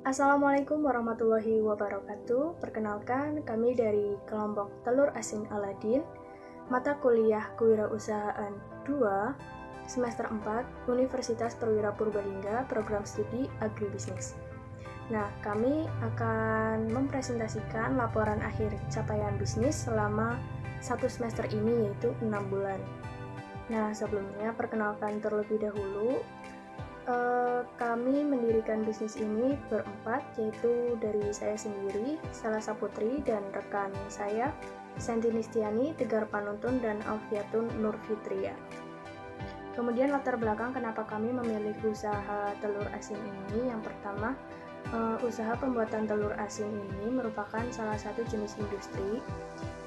Assalamualaikum warahmatullahi wabarakatuh. Perkenalkan, kami dari kelompok Telur Asin Aladin, mata kuliah Kewirausahaan 2, semester 4, Universitas Perwira Purbalingga, program studi Agribisnis. Nah, kami akan mempresentasikan laporan akhir capaian bisnis selama satu semester ini, yaitu 6 bulan. Nah, sebelumnya perkenalkan terlebih dahulu, kami mendirikan bisnis ini berempat, yaitu dari saya sendiri, Salasa Putri, dan rekan saya, Santi Nistiani, Tegar Panuntun, dan Alfiatun Nur Fitria. Kemudian latar belakang kenapa kami memilih usaha telur asin ini. Yang pertama, usaha pembuatan telur asin ini merupakan salah satu jenis industri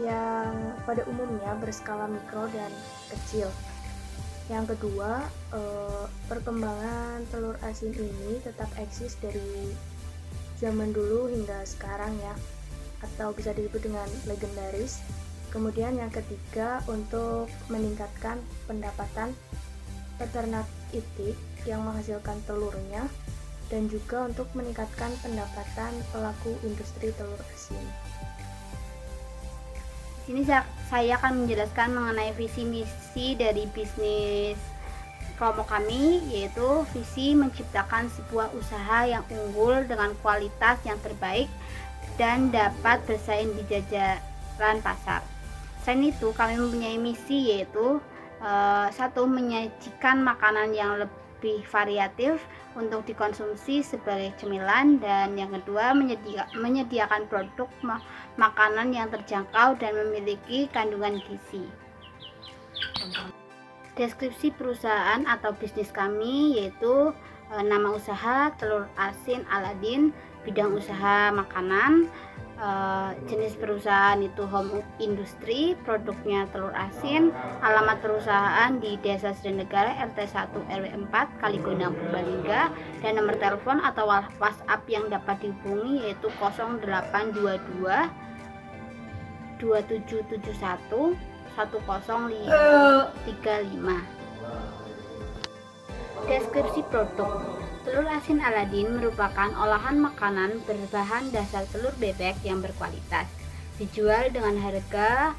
yang pada umumnya berskala mikro dan kecil. Yang kedua, perkembangan telur asin ini tetap eksis dari zaman dulu hingga sekarang ya, atau bisa disebut dengan legendaris. Kemudian yang ketiga, untuk meningkatkan pendapatan peternak itik yang menghasilkan telurnya, dan juga untuk meningkatkan pendapatan pelaku industri telur asin. Ini saya akan menjelaskan mengenai visi misi dari bisnis kelompok kami, yaitu visi menciptakan sebuah usaha yang unggul dengan kualitas yang terbaik dan dapat bersaing di jajaran pasar. Selain itu, kami mempunyai misi, yaitu satu, menyajikan makanan yang lebih variatif untuk dikonsumsi sebagai cemilan, dan yang kedua, menyediakan produk makanan yang terjangkau dan memiliki kandungan gizi. Deskripsi perusahaan atau bisnis kami yaitu nama usaha Telur Asin Aladin, bidang usaha makanan, jenis perusahaan itu home industry, produknya telur asin, alamat perusahaan di Desa Srinegara RT 1 RW 4 Kaligonang Purbalingga, dan nomor telepon atau WhatsApp yang dapat dihubungi yaitu 0822 2771 1035. Deskripsi produk. Telur asin Aladin merupakan olahan makanan berbahan dasar telur bebek yang berkualitas. Dijual dengan harga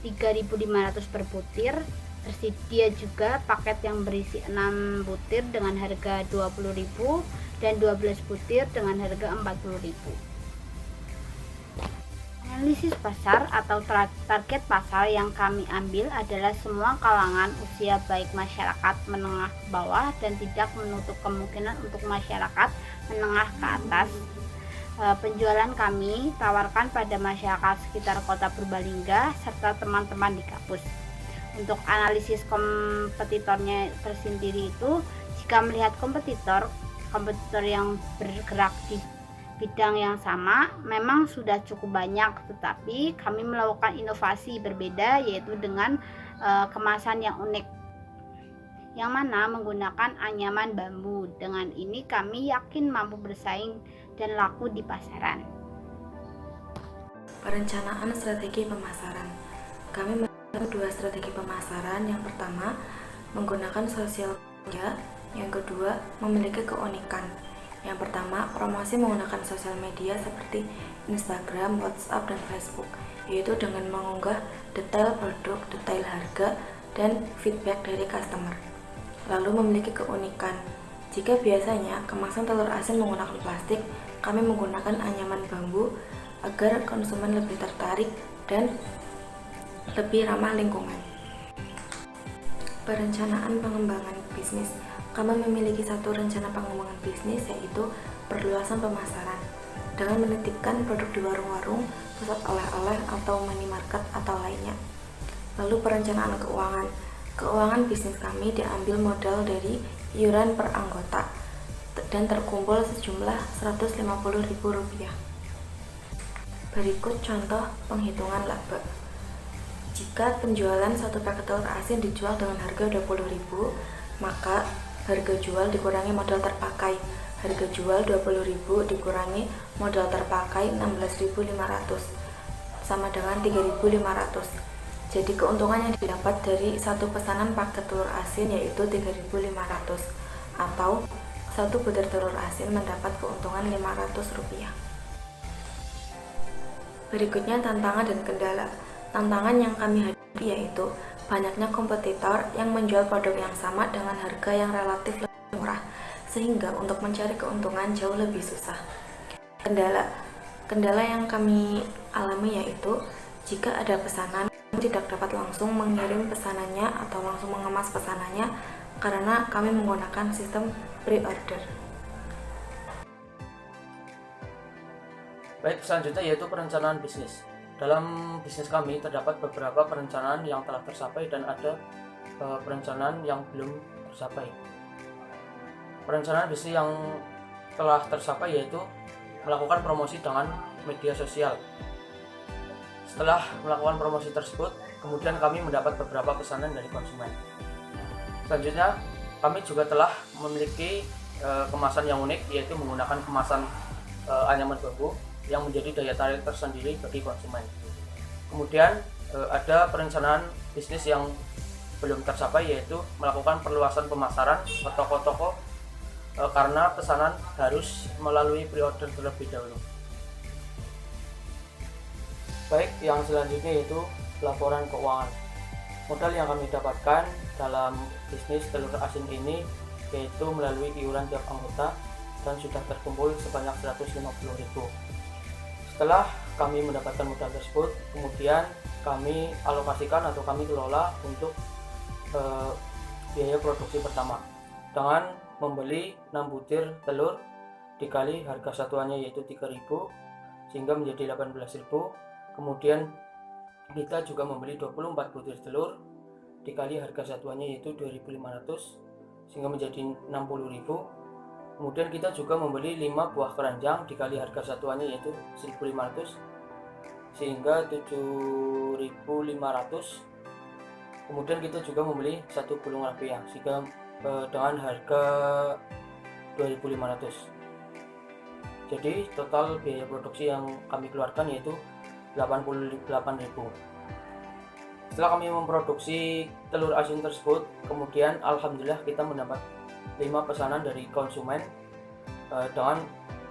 3.500 per butir. Tersedia juga paket yang berisi 6 butir dengan harga 20.000 dan 12 butir dengan harga 40.000. Analisis pasar atau target pasar yang kami ambil adalah semua kalangan usia, baik masyarakat menengah ke bawah dan tidak menutup kemungkinan untuk masyarakat menengah ke atas. Penjualan kami tawarkan pada masyarakat sekitar kota Purbalingga serta teman-teman di kampus. Untuk analisis kompetitornya tersendiri itu, jika melihat kompetitor yang bergerak di bidang yang sama memang sudah cukup banyak, tetapi kami melakukan inovasi berbeda, yaitu dengan kemasan yang unik yang mana menggunakan anyaman bambu. Dengan ini kami yakin mampu bersaing dan laku di pasaran. Perencanaan strategi pemasaran. Kami melakukan 2 strategi pemasaran. Yang pertama, menggunakan sosial media. Yang kedua, memiliki keunikan. Yang pertama, promosi menggunakan sosial media seperti Instagram, WhatsApp, dan Facebook, yaitu dengan mengunggah detail produk, detail harga, dan feedback dari customer. Lalu memiliki keunikan. Jika biasanya kemasan telur asin menggunakan plastik, kami menggunakan anyaman bambu agar konsumen lebih tertarik dan lebih ramah lingkungan. Perencanaan pengembangan bisnis. Kami memiliki satu rencana pengembangan bisnis, yaitu perluasan pemasaran dengan menitipkan produk di warung-warung, pusat oleh-oleh, atau minimarket atau lainnya. Lalu perencanaan keuangan. Keuangan bisnis kami diambil modal dari iuran per anggota dan terkumpul sejumlah Rp150.000. Berikut contoh penghitungan laba. Jika penjualan satu paket telur asin dijual dengan harga Rp20.000, maka harga jual dikurangi modal terpakai. Harga jual Rp20.000 dikurangi modal terpakai Rp16.500 sama dengan Rp3.500. Jadi keuntungan yang didapat dari satu pesanan paket telur asin yaitu Rp3.500 atau satu butir telur asin mendapat keuntungan Rp500. Berikutnya tantangan dan kendala. Tantangan yang kami hadapi yaitu banyaknya kompetitor yang menjual produk yang sama dengan harga yang relatif lebih murah, sehingga untuk mencari keuntungan jauh lebih susah. Kendala yang kami alami yaitu jika ada pesanan, tidak dapat langsung mengirim pesanannya atau langsung mengemas pesanannya karena kami menggunakan sistem pre-order. Baik, selanjutnya yaitu perencanaan bisnis. Dalam bisnis kami terdapat beberapa perencanaan yang telah tercapai dan ada perencanaan yang belum tercapai. Perencanaan bisnis yang telah tercapai yaitu melakukan promosi dengan media sosial. Setelah melakukan promosi tersebut, kemudian kami mendapat beberapa pesanan dari konsumen. Selanjutnya, kami juga telah memiliki kemasan yang unik, yaitu menggunakan kemasan anyaman bambu yang menjadi daya tarik tersendiri bagi konsumen. Kemudian ada perencanaan bisnis yang belum tercapai, yaitu melakukan perluasan pemasaran ke toko-toko karena pesanan harus melalui pre-order terlebih dahulu. Baik, yang selanjutnya yaitu laporan keuangan. Modal yang kami dapatkan dalam bisnis telur asin ini yaitu melalui iuran tiap anggota dan sudah terkumpul sebanyak 150.000. Setelah kami mendapatkan modal tersebut, kemudian kami alokasikan atau kami kelola untuk biaya produksi pertama dengan membeli 6 butir telur dikali harga satuannya yaitu 3.000 sehingga menjadi 18.000. Kemudian kita juga membeli 24 butir telur dikali harga satuannya yaitu 2.500 sehingga menjadi 60.000. Kemudian kita juga membeli 5 buah keranjang dikali harga satuannya yaitu 1.500 sehingga 7.500. Kemudian kita juga membeli 1 gulung rapia sehingga dengan harga 2.500. Jadi total biaya produksi yang kami keluarkan yaitu 88.000. Setelah kami memproduksi telur asin tersebut, kemudian alhamdulillah kita mendapat 5 pesanan dari konsumen dengan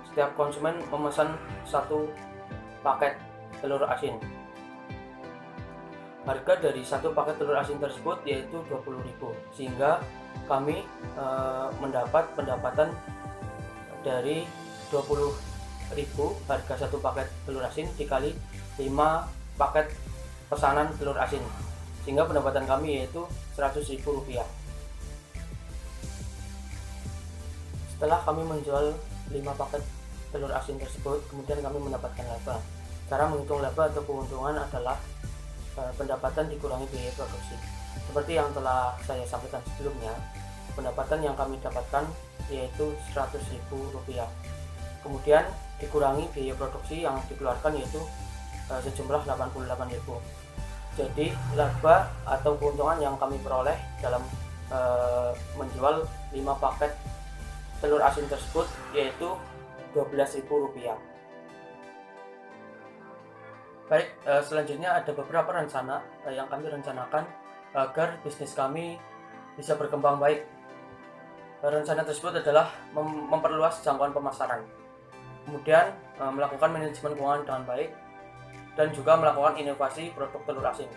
setiap konsumen memesan 1 paket telur asin. Harga dari 1 paket telur asin tersebut yaitu 20.000 sehingga kami mendapat pendapatan dari 20.000 harga 1 paket telur asin dikali 5 paket pesanan telur asin sehingga pendapatan kami yaitu Rp100.000. Setelah kami menjual 5 paket telur asin tersebut, kemudian kami mendapatkan laba. Cara menghitung laba atau keuntungan adalah pendapatan dikurangi biaya produksi. Seperti yang telah saya sampaikan sebelumnya, pendapatan yang kami dapatkan yaitu Rp100.000. Kemudian dikurangi biaya produksi yang dikeluarkan yaitu sejumlah 88.000. Jadi laba atau keuntungan yang kami peroleh dalam menjual 5 paket telur asin tersebut yaitu Rp12.000. Baik, selanjutnya ada beberapa rencana yang kami rencanakan agar bisnis kami bisa berkembang baik. Rencana tersebut adalah memperluas jangkauan pemasaran, kemudian melakukan manajemen keuangan dengan baik, dan juga melakukan inovasi produk telur asin.